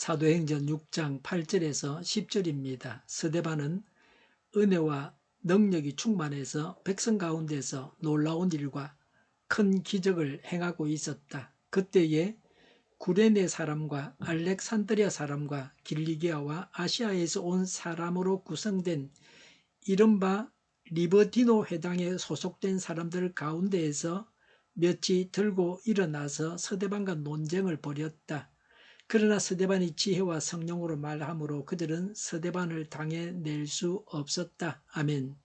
사도행전 6장 8절에서 10절입니다. 스데반은 은혜와 능력이 충만해서 백성 가운데서 놀라운 일과 큰 기적을 행하고 있었다. 그때에 구레네 사람과 알렉산드리아 사람과 길리기아와 아시아에서 온 사람으로 구성된 이른바 리버티노 회당에 소속된 사람들 가운데에서 몇이 들고 일어나서 스데반과 논쟁을 벌였다. 그러나 스데반이 지혜와 성령으로 말하므로 그들은 스데반을 당해낼 수 없었다. 아멘.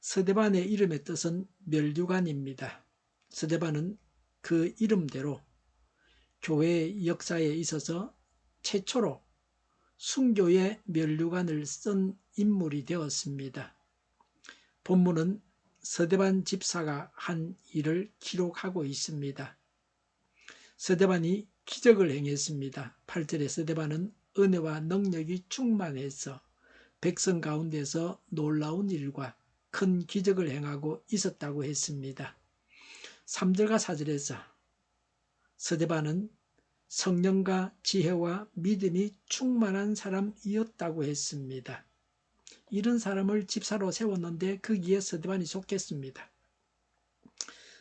스데반의 이름의 뜻은 면류관입니다. 스데반은 그 이름대로 교회의 역사에 있어서 최초로 순교의 면류관을 쓴 인물이 되었습니다. 본문은 스데반 집사가 한 일을 기록하고 있습니다. 스데반이 기적을 행했습니다. 8절에 스데반은 은혜와 능력이 충만해서 백성 가운데서 놀라운 일과 큰 기적을 행하고 있었다고 했습니다. 3절과 4절에서 스데반은 성령과 지혜와 믿음이 충만한 사람이었다고 했습니다. 이런 사람을 집사로 세웠는데 거기에 스데반이 속했습니다.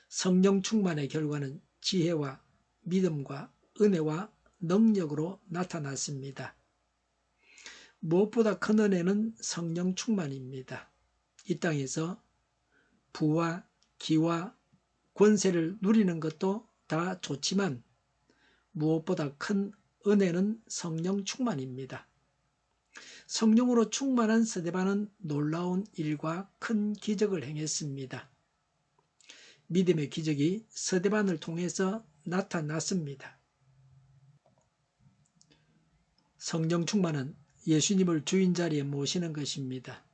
성령 충만의 결과는 지혜와 믿음과 은혜와 능력으로 나타났습니다. 무엇보다 큰 은혜는 성령 충만입니다. 이 땅에서 부와 기와 권세를 누리는 것도 다 좋지만 무엇보다 큰 은혜는 성령 충만입니다. 성령으로 충만한 스데반은 놀라운 일과 큰 기적을 행했습니다. 믿음의 기적이 스데반을 통해서 나타났습니다. 성령 충만은 예수님을 주인 자리에 모시는 것입니다.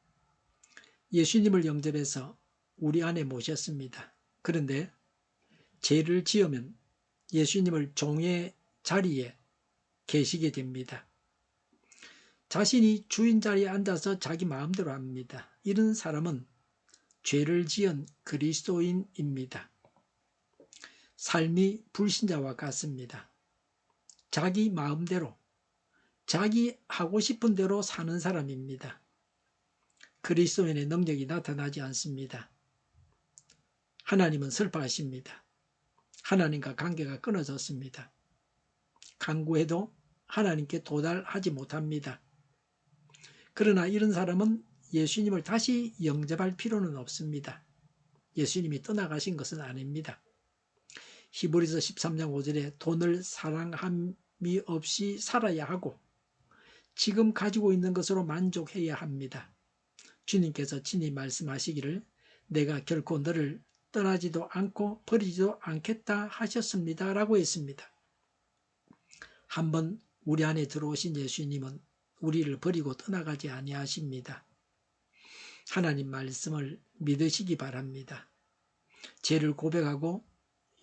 예수님을 영접해서 우리 안에 모셨습니다. 그런데 죄를 지으면 예수님을 종의 자리에 계시게 됩니다. 자신이 주인 자리에 앉아서 자기 마음대로 합니다. 이런 사람은 죄를 지은 그리스도인입니다. 삶이 불신자와 같습니다. 자기 마음대로, 자기 하고 싶은 대로 사는 사람입니다. 그리스도인의 능력이 나타나지 않습니다. 하나님은 슬퍼하십니다. 하나님과 관계가 끊어졌습니다. 간구해도 하나님께 도달하지 못합니다. 그러나 이런 사람은 예수님을 다시 영접할 필요는 없습니다. 예수님이 떠나가신 것은 아닙니다. 히브리서 13장 5절에 돈을 사랑함이 없이 살아야 하고 지금 가지고 있는 것으로 만족해야 합니다. 주님께서 친히 말씀하시기를 내가 결코 너를 떠나지도 않고 버리지도 않겠다 하셨습니다. 라고 했습니다. 한번 우리 안에 들어오신 예수님은 우리를 버리고 떠나가지 아니하십니다. 하나님 말씀을 믿으시기 바랍니다. 죄를 고백하고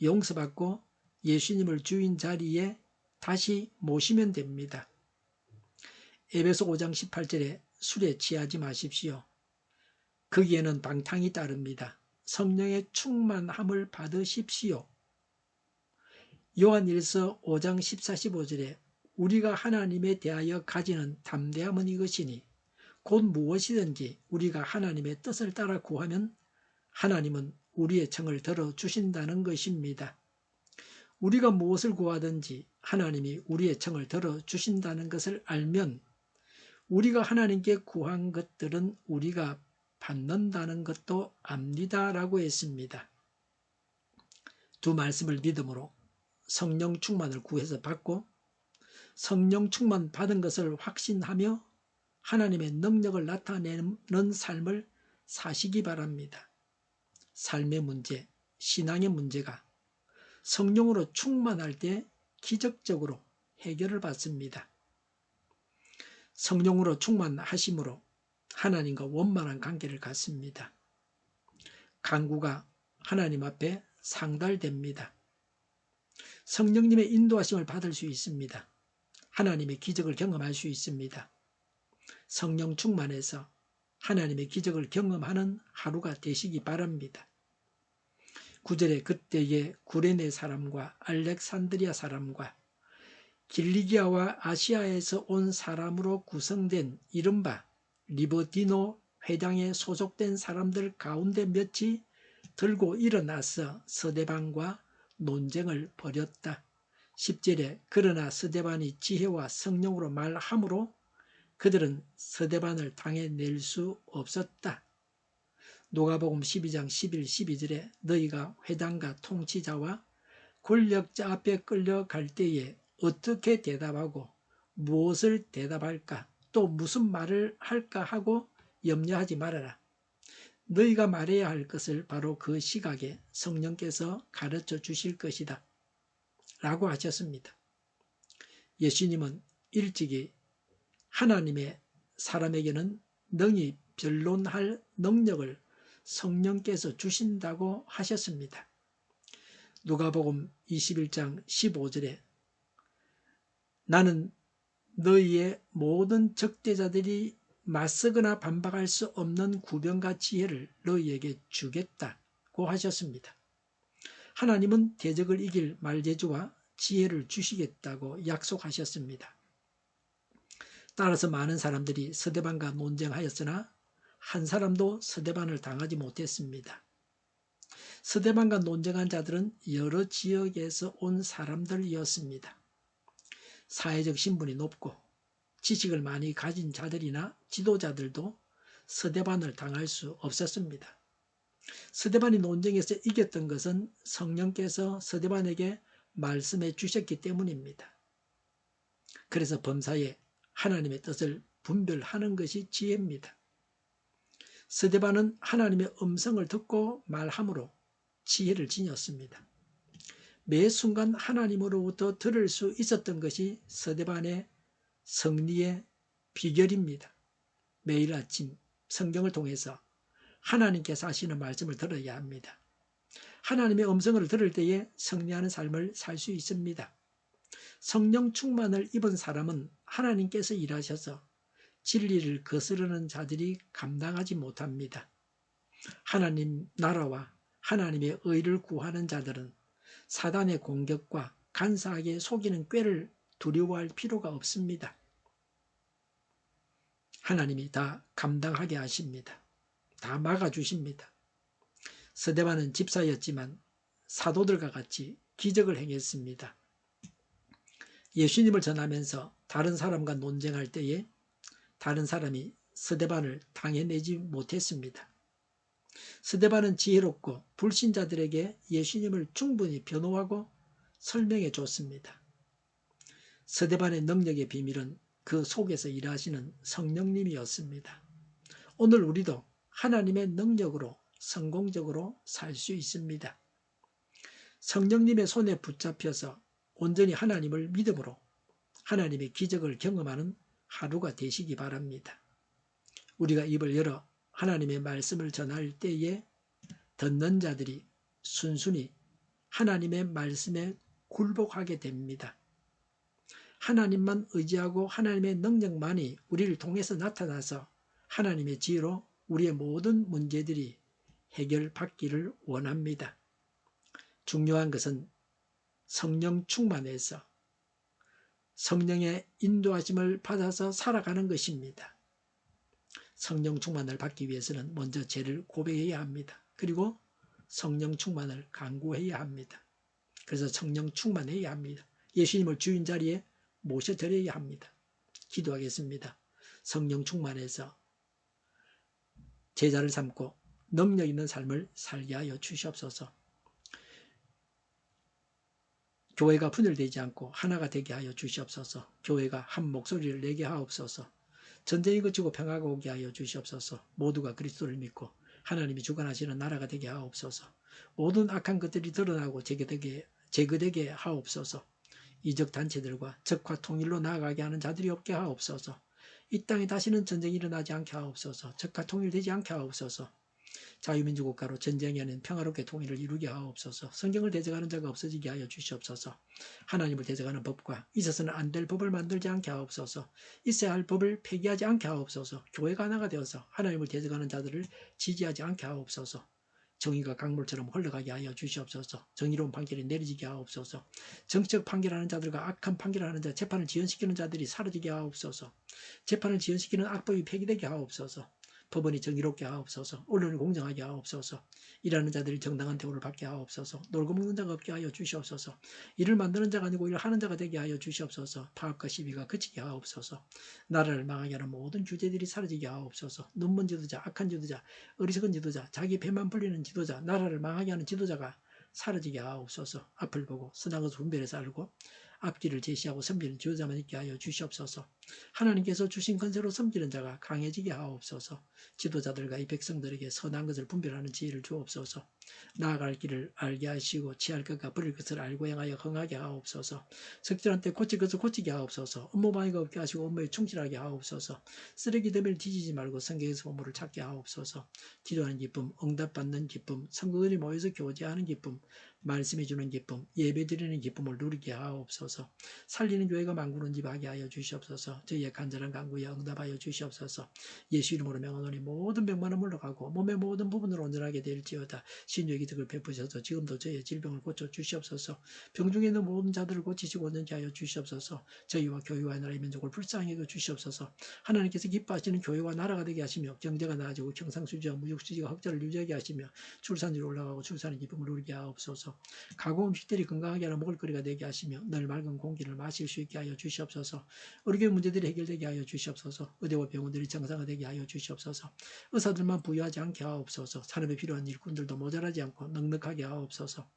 용서받고 예수님을 주인 자리에 다시 모시면 됩니다. 에베소 5장 18절에 술에 취하지 마십시오. 거기에는 방탕이 따릅니다. 성령의 충만함을 받으십시오. 요한일서 5장 14, 15절에 우리가 하나님에 대하여 가지는 담대함은 이것이니 곧 무엇이든지 우리가 하나님의 뜻을 따라 구하면 하나님은 우리의 청을 들어주신다는 것입니다. 우리가 무엇을 구하든지 하나님이 우리의 청을 들어주신다는 것을 알면 우리가 하나님께 구한 것들은 우리가 받는다는 것도 압니다. 라고 했습니다. 두 말씀을 믿음으로 성령 충만을 구해서 받고 성령 충만 받은 것을 확신하며 하나님의 능력을 나타내는 삶을 사시기 바랍니다. 삶의 문제, 신앙의 문제가 성령으로 충만할 때 기적적으로 해결을 받습니다. 성령으로 충만하심으로 하나님과 원만한 관계를 갖습니다. 간구가 하나님 앞에 상달됩니다. 성령님의 인도하심을 받을 수 있습니다. 하나님의 기적을 경험할 수 있습니다. 성령 충만해서 하나님의 기적을 경험하는 하루가 되시기 바랍니다. 9절에 그때에 구레네 사람과 알렉산드리아 사람과 길리기아와 아시아에서 온 사람으로 구성된 이른바 리버디노 회당에 소속된 사람들 가운데 몇이 들고 일어나서 스데반과 논쟁을 벌였다. 10절에 그러나 스데반이 지혜와 성령으로 말하므로 그들은 스데반을 당해낼 수 없었다. 누가복음 12장 11, 12절에 너희가 회당과 통치자와 권력자 앞에 끌려갈 때에 어떻게 대답하고 무엇을 대답할까 또 무슨 말을 할까 하고 염려하지 말아라. 너희가 말해야 할 것을 바로 그 시각에 성령께서 가르쳐 주실 것이다 라고 하셨습니다. 예수님은 일찍이 하나님의 사람에게는 능히 변론할 능력을 성령께서 주신다고 하셨습니다. 누가복음 21장 15절에 나는 너희의 모든 적대자들이 맞서거나 반박할 수 없는 구변과 지혜를 너희에게 주겠다고 하셨습니다. 하나님은 대적을 이길 말재주와 지혜를 주시겠다고 약속하셨습니다. 따라서 많은 사람들이 스데반과 논쟁하였으나 한 사람도 스데반을 당하지 못했습니다. 스데반과 논쟁한 자들은 여러 지역에서 온 사람들이었습니다. 사회적 신분이 높고 지식을 많이 가진 자들이나 지도자들도 스데반을 당할 수 없었습니다. 스데반이 논쟁에서 이겼던 것은 성령께서 스데반에게 말씀해 주셨기 때문입니다. 그래서 범사에 하나님의 뜻을 분별하는 것이 지혜입니다. 스데반은 하나님의 음성을 듣고 말함으로 지혜를 지녔습니다. 매 순간 하나님으로부터 들을 수 있었던 것이 스데반의 승리의 비결입니다. 매일 아침 성경을 통해서 하나님께서 하시는 말씀을 들어야 합니다. 하나님의 음성을 들을 때에 승리하는 삶을 살 수 있습니다. 성령 충만을 입은 사람은 하나님께서 일하셔서 진리를 거스르는 자들이 감당하지 못합니다. 하나님 나라와 하나님의 의를 구하는 자들은 사단의 공격과 간사하게 속이는 꾀를 두려워할 필요가 없습니다. 하나님이 다 감당하게 하십니다. 다 막아주십니다. 스데반은 집사였지만 사도들과 같이 기적을 행했습니다. 예수님을 전하면서 다른 사람과 논쟁할 때에 다른 사람이 스데반을 당해내지 못했습니다. 스데반은 지혜롭고 불신자들에게 예수님을 충분히 변호하고 설명해 줬습니다. 스데반의 능력의 비밀은 그 속에서 일하시는 성령님이었습니다. 오늘 우리도 하나님의 능력으로 성공적으로 살 수 있습니다. 성령님의 손에 붙잡혀서 온전히 하나님을 믿음으로 하나님의 기적을 경험하는 하루가 되시기 바랍니다. 우리가 입을 열어 하나님의 말씀을 전할 때에 듣는 자들이 순순히 하나님의 말씀에 굴복하게 됩니다. 하나님만 의지하고 하나님의 능력만이 우리를 통해서 나타나서 하나님의 지혜로 우리의 모든 문제들이 해결받기를 원합니다. 중요한 것은 성령 충만해서 성령의 인도하심을 받아서 살아가는 것입니다. 성령 충만을 받기 위해서는 먼저 죄를 고백해야 합니다. 그리고 성령 충만을 간구해야 합니다. 그래서 성령 충만해야 합니다. 예수님을 주인 자리에 모셔드려야 합니다. 기도하겠습니다. 성령 충만해서 제자를 삼고 능력 있는 삶을 살게 하여 주시옵소서. 교회가 분열되지 않고 하나가 되게 하여 주시옵소서. 교회가 한 목소리를 내게 하옵소서. 전쟁이 그치고 평화가 오게 하여 주시옵소서. 모두가 그리스도를 믿고 하나님이 주관하시는 나라가 되게 하옵소서. 모든 악한 것들이 드러나고 제거되게 하옵소서. 이적 단체들과 적화 통일로 나아가게 하는 자들이 없게 하옵소서. 이 땅에 다시는 전쟁이 일어나지 않게 하옵소서. 적화 통일되지 않게 하옵소서. 자유민주국가로 전쟁이 아닌 평화롭게 통일을 이루게 하옵소서. 성경을 대적하는 자가 없어지게 하여 주시옵소서. 하나님을 대적하는 법과 있어서는 안 될 법을 만들지 않게 하옵소서. 있어야 할 법을 폐기하지 않게 하옵소서. 교회가 하나가 되어서 하나님을 대적하는 자들을 지지하지 않게 하옵소서. 정의가 강물처럼 흘러가게 하여 주시옵소서. 정의로운 판결이 내려지게 하옵소서. 정치적 판결하는 자들과 악한 판결하는 자, 재판을 지연시키는 자들이 사라지게 하옵소서. 재판을 지연시키는 악법이 폐기되게 하옵소서. 법원이 정의롭게 하옵소서. 언론이 공정하게 하옵소서. 일하는 자들이 정당한 대우를 받게 하옵소서. 놀고 먹는 자가 없게 하여 주시옵소서. 일을 만드는 자가 아니고 일을 하는 자가 되게 하여 주시옵소서. 파업과 시비가 그치게 하옵소서. 나라를 망하게 하는 모든 주제들이 사라지게 하옵소서. 눈먼 지도자, 악한 지도자, 어리석은 지도자, 자기 배만 불리는 지도자, 나라를 망하게 하는 지도자가 사라지게 하옵소서. 앞을 보고 선한 것을 분별해서 알고 앞길을 제시하고 섬기는 지도자만 있게 하여 주시옵소서. 하나님께서 주신 권세로 섬기는 자가 강해지게 하옵소서. 지도자들과 이 백성들에게 선한 것을 분별하는 지혜를 주옵소서. 나아갈 길을 알게 하시고 취할 것과 버릴 것을 알고 행하여 흥하게 하옵소서. 적절한 때 고칠 것을 고치게 하옵소서. 업무방해가 없게 하시고 업무에 충실하게 하옵소서. 쓰레기 대비를 뒤지지 말고 성경에서 보물을 찾게 하옵소서. 기도하는 기쁨, 응답받는 기쁨, 성도들이 모여서 교제하는 기쁨, 말씀해 주는 기쁨, 예배 드리는 기쁨을 누리게 하옵소서. 살리는 교회가 만구는 집 하게 하여 주시옵소서. 저희의 간절한 간구에 응답하여 주시옵소서. 예수 이름으로 명하노니 모든 병만은 물러가고 몸의 모든 부분으로 온전하게 될지어다. 신유의 기득을 베푸셔서 지금도 저희의 질병을 고쳐 주시옵소서. 병중에 있는 모든 자들을 고치시고 온전케 하여 주시옵소서. 저희와 교회와 나라의 민족을 불쌍히 여겨 주시옵소서. 하나님께서 기뻐하시는 교회와 나라가 되게 하시며 경제가 나아지고 경상수지와 무역수지가 흑자를 유지하게 하시며 출산율이 올라가고 출산의 기쁨을 누리게 하옵소서. 가구 음식들이 건강하게 하는 먹을거리가 되게 하시며 늘 맑은 공기를 마실 수 있게 하여 주시옵소서. 의료계 문제들이 해결되게 하여 주시옵소서. 의대와 병원들이 정상화되게 하여 주시옵소서. 의사들만 부유하지 않게 하옵소서. 산업에 필요한 일꾼들도 모자라지 않고 넉넉하게 하옵소서.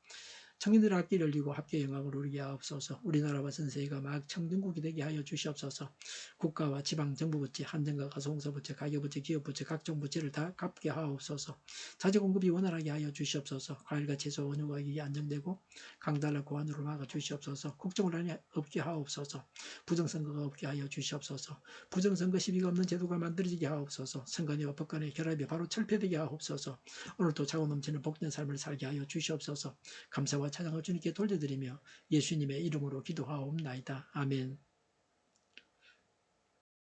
청년들의 앞길 열리고 합계 영광을 누리게 하옵소서. 우리나라와 전 세계가 막 청정국이 되게 하여 주시옵소서. 국가와 지방 정부 부채, 한정과 가소공사 부채, 가계 부채, 기업 부채, 각종 부채를 다 갚게 하옵소서. 자재 공급이 원활하게 하여 주시옵소서. 과일과 채소 원유 가격이 안정되고 강달러 고환으로 막아 주시옵소서. 국정혼란이 없게 하옵소서. 부정선거가 없게 하여 주시옵소서. 부정선거 시비가 없는 제도가 만들어지게 하옵소서. 선관위와 법 간의 결합이 바로 철폐되게 하옵소서. 오늘도 자원 넘치는 복된 삶을 살게 하여 주시옵소서. 감사와 찬양을 주님께 돌려드리며 예수님의 이름으로 기도하옵나이다. 아멘.